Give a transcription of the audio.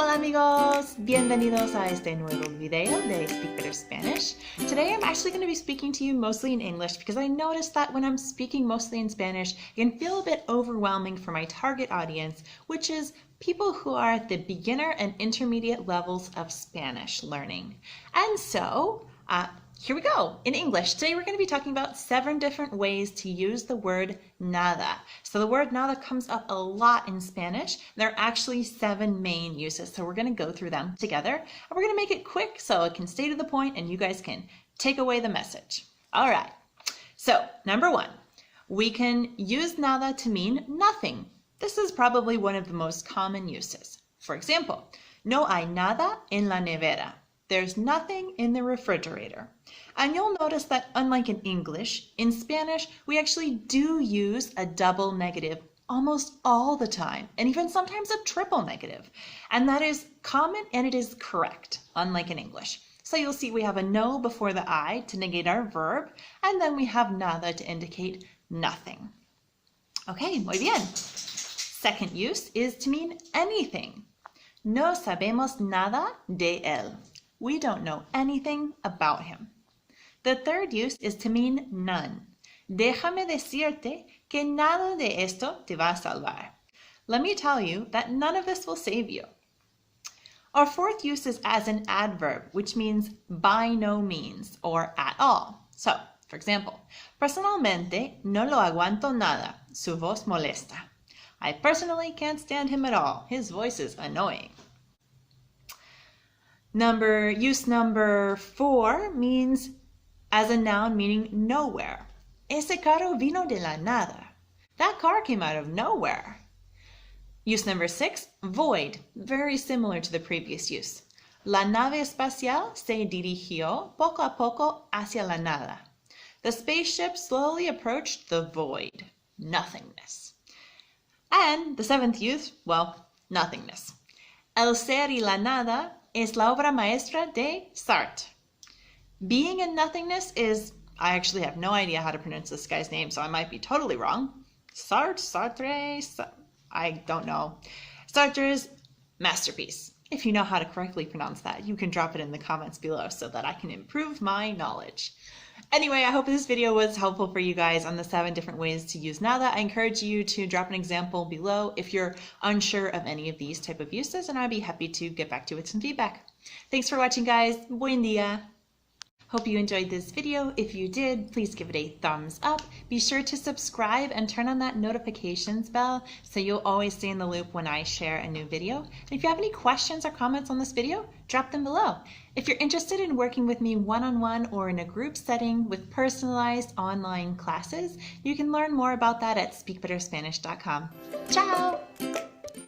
Hola amigos, bienvenidos a este nuevo video de Speak Better Spanish. Today I'm actually going to be speaking to you mostly in English because I noticed that when I'm speaking mostly in Spanish, it can feel a bit overwhelming for my target audience, which is people who are at the beginner and intermediate levels of Spanish learning. And so, here we go. In English, today we're going to be talking about 7 different ways to use the word nada. So the word nada comes up a lot in Spanish. There are actually 7 main uses. So we're going to go through them together. And we're going to make it quick so it can stay to the point and you guys can take away the message. All right. So number 1, we can use nada to mean nothing. This is probably one of the most common uses. For example, no hay nada en la nevera. There's nothing in the refrigerator. And you'll notice that unlike in English, in Spanish, we actually do use a double negative almost all the time, and even sometimes a triple negative. And that is common and it is correct, unlike in English. So you'll see we have a no before the I to negate our verb, and then we have nada to indicate nothing. Okay, muy bien. Second use is to mean anything. No sabemos nada de él. We don't know anything about him. The third use is to mean none. Déjame decirte que nada de esto te va a salvar. Let me tell you that none of this will save you. Our fourth use is as an adverb, which means by no means or at all. So, for example, personalmente no lo aguanto nada. Su voz molesta. I personally can't stand him at all. His voice is annoying. Use number 4 means as a noun meaning nowhere. Ese carro vino de la nada. That car came out of nowhere. Use number 6, void, very similar to the previous use. La nave espacial se dirigió poco a poco hacia la nada. The spaceship slowly approached the void, nothingness. And the 7th use, well, nothingness. El ser y la nada es la obra maestra de Sartre. Being in nothingness is, I actually have no idea how to pronounce this guy's name, so I might be totally wrong. Sartre, I don't know. Sartre's masterpiece. If you know how to correctly pronounce that, you can drop it in the comments below so that I can improve my knowledge. Anyway, I hope this video was helpful for you guys on the 7 different ways to use nada. I encourage you to drop an example below if you're unsure of any of these type of uses, and I'd be happy to get back to you with some feedback. Thanks for watching, guys. Buen dia. Hope you enjoyed this video. If you did, please give it a thumbs up. Be sure to subscribe and turn on that notifications bell so you'll always stay in the loop when I share a new video. And if you have any questions or comments on this video, drop them below. If you're interested in working with me one-on-one or in a group setting with personalized online classes, you can learn more about that at SpeakBetterSpanish.com. Ciao!